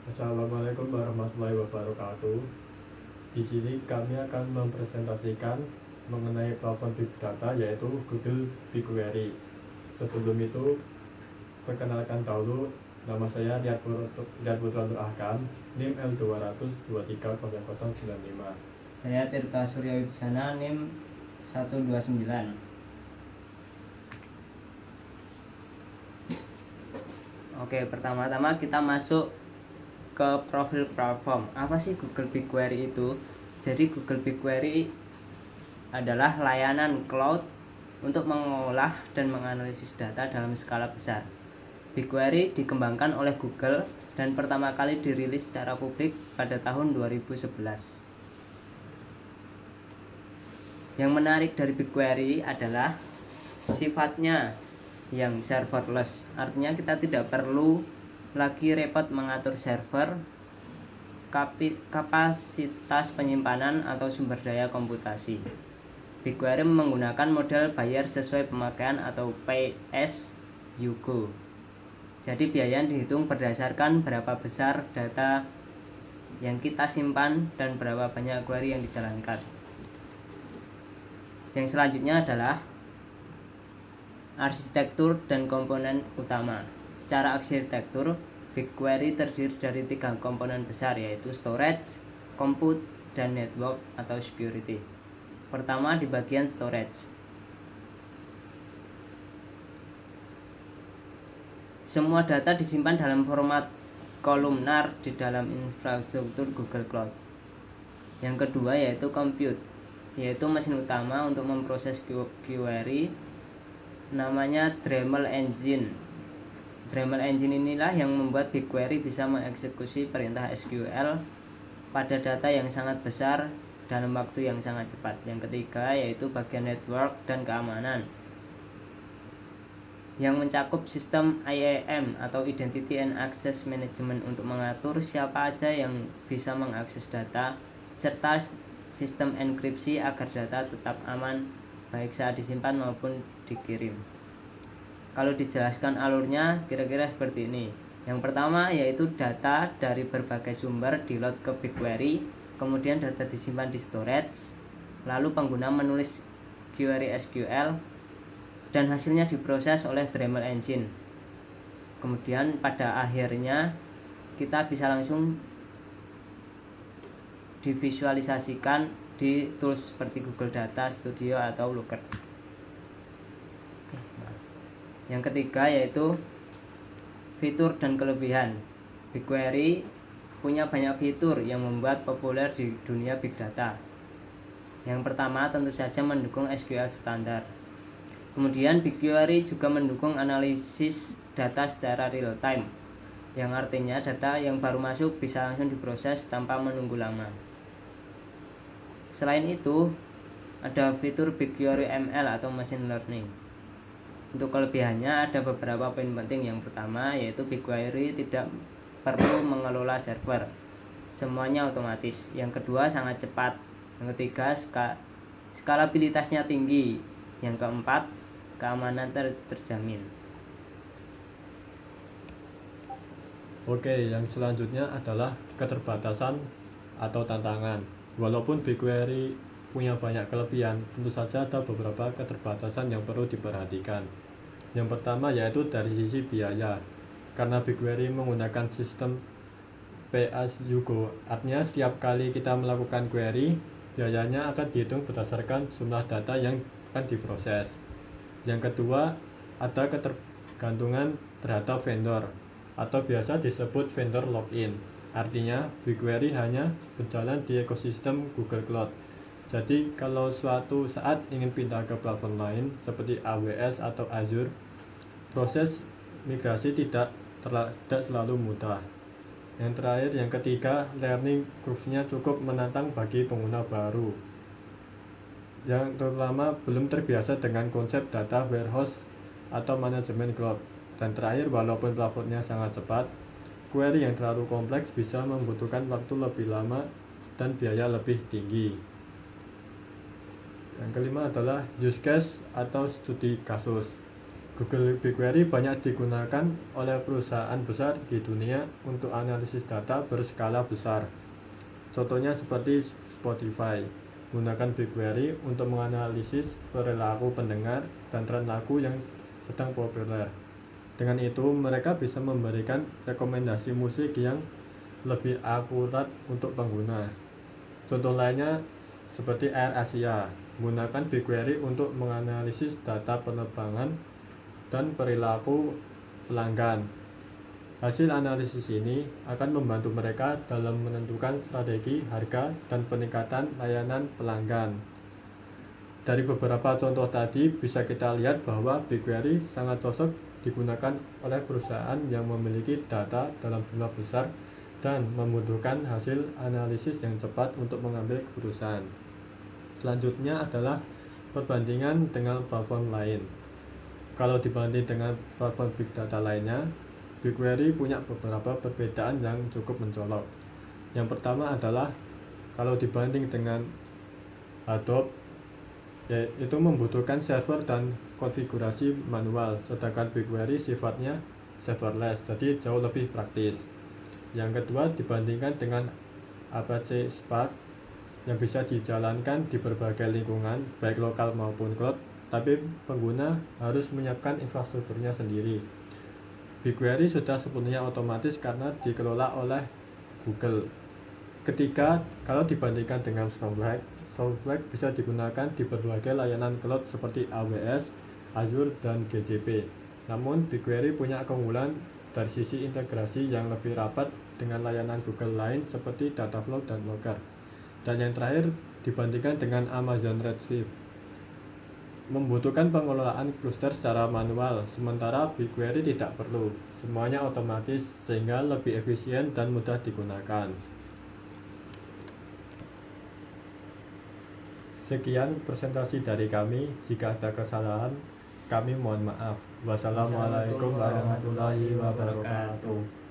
Assalamualaikum warahmatullahi wabarakatuh. Di sini kami akan mempresentasikan mengenai platform big data yaitu Google BigQuery. Sebelum itu, perkenalkan dahulu, nama saya Riyad Putra Nur Ahkam, NIM L200230095. Saya Tirta Surya Wibisana, NIM 129. Oke, pertama-tama kita masuk ke profil platform. Apa sih Google BigQuery itu? Jadi Google BigQuery adalah layanan cloud untuk mengolah dan menganalisis data dalam skala besar. BigQuery dikembangkan oleh Google dan pertama kali dirilis secara publik pada tahun 2011. Yang menarik dari BigQuery adalah sifatnya yang serverless. Artinya kita tidak perlu lagi repot mengatur server, kapasitas penyimpanan atau sumber daya komputasi. BigQuery menggunakan model bayar sesuai pemakaian atau pay as you go. Jadi biaya dihitung berdasarkan berapa besar data yang kita simpan dan berapa banyak query yang dijalankan. Yang selanjutnya adalah arsitektur dan komponen utama. Secara arsitektur, BigQuery terdiri dari 3 komponen besar, yaitu storage, compute, dan network atau security. Pertama di bagian storage. Semua data disimpan dalam format kolumnar di dalam infrastruktur Google Cloud. Yang kedua yaitu compute, yaitu mesin utama untuk memproses query, namanya Dremel Engine. Dremel Engine inilah yang membuat BigQuery bisa mengeksekusi perintah SQL pada data yang sangat besar dalam waktu yang sangat cepat. Yang ketiga yaitu bagian network dan keamanan, yang mencakup sistem IAM atau Identity and Access Management untuk mengatur siapa aja yang bisa mengakses data, serta sistem enkripsi agar data tetap aman baik saat disimpan maupun dikirim. Kalau dijelaskan alurnya kira-kira seperti ini. Yang pertama yaitu data dari berbagai sumber di-load ke BigQuery, kemudian data disimpan di storage, lalu pengguna menulis query SQL dan hasilnya diproses oleh Dremel Engine. Kemudian pada akhirnya kita bisa langsung divisualisasikan di tools seperti Google Data Studio atau Looker. Yang ketiga yaitu fitur dan kelebihan. BigQuery punya banyak fitur yang membuat populer di dunia big data. Yang pertama tentu saja mendukung SQL standar. Kemudian BigQuery juga mendukung analisis data secara real time, yang artinya data yang baru masuk bisa langsung diproses tanpa menunggu lama. Selain itu, ada fitur BigQuery ML atau machine learning. Untuk kelebihannya ada beberapa poin penting. Yang pertama yaitu BigQuery tidak perlu mengelola server, semuanya otomatis. Yang kedua sangat cepat. Yang ketiga skalabilitasnya tinggi. Yang keempat keamanan terjamin. Oke, yang selanjutnya adalah keterbatasan atau tantangan. Walaupun BigQuery punya banyak kelebihan, tentu saja ada beberapa keterbatasan yang perlu diperhatikan. Yang pertama yaitu dari sisi biaya. Karena BigQuery menggunakan sistem pay as you go, artinya setiap kali kita melakukan query, biayanya akan dihitung berdasarkan jumlah data yang akan diproses. Yang kedua, ada ketergantungan terhadap vendor atau biasa disebut vendor lock-in. Artinya BigQuery hanya berjalan di ekosistem Google Cloud. Jadi kalau suatu saat ingin pindah ke platform lain seperti AWS atau Azure, proses migrasi tidak selalu mudah. Yang terakhir, yang ketiga, learning curve-nya cukup menantang bagi pengguna baru yang terutama belum terbiasa dengan konsep data warehouse atau manajemen cloud. Dan terakhir, walaupun platformnya sangat cepat, query yang terlalu kompleks bisa membutuhkan waktu lebih lama dan biaya lebih tinggi. Yang kelima adalah use case atau studi kasus. Google BigQuery banyak digunakan oleh perusahaan besar di dunia untuk analisis data berskala besar. Contohnya seperti Spotify, menggunakan BigQuery untuk menganalisis perilaku pendengar dan tren lagu yang sedang populer. Dengan itu, mereka bisa memberikan rekomendasi musik yang lebih akurat untuk pengguna. Contoh lainnya seperti AirAsia, menggunakan BigQuery untuk menganalisis data penerbangan dan perilaku pelanggan. Hasil analisis ini akan membantu mereka dalam menentukan strategi harga dan peningkatan layanan pelanggan. Dari beberapa contoh tadi bisa kita lihat bahwa BigQuery sangat cocok digunakan oleh perusahaan yang memiliki data dalam jumlah besar dan membutuhkan hasil analisis yang cepat untuk mengambil keputusan. Selanjutnya adalah perbandingan dengan platform lain. Kalau dibanding dengan platform big data lainnya, BigQuery punya beberapa perbedaan yang cukup mencolok. Yang pertama adalah kalau dibanding dengan Hadoop, yaitu membutuhkan server dan konfigurasi manual, sedangkan BigQuery sifatnya serverless, jadi jauh lebih praktis. Yang kedua, dibandingkan dengan Apache Spark yang bisa dijalankan di berbagai lingkungan, baik lokal maupun cloud, tapi pengguna harus menyiapkan infrastrukturnya sendiri. BigQuery sudah sepenuhnya otomatis karena dikelola oleh Google. Ketiga, kalau dibandingkan dengan Snowflake bisa digunakan di berbagai layanan cloud seperti AWS, Azure, dan GCP. Namun, BigQuery punya keunggulan dari sisi integrasi yang lebih rapat dengan layanan Google lain seperti Dataflow dan Looker. Dan yang terakhir, dibandingkan dengan Amazon Redshift, membutuhkan pengelolaan cluster secara manual, sementara BigQuery tidak perlu. Semuanya otomatis sehingga lebih efisien dan mudah digunakan. Sekian presentasi dari kami. Jika ada kesalahan, kami mohon maaf. Wassalamualaikum warahmatullahi wabarakatuh.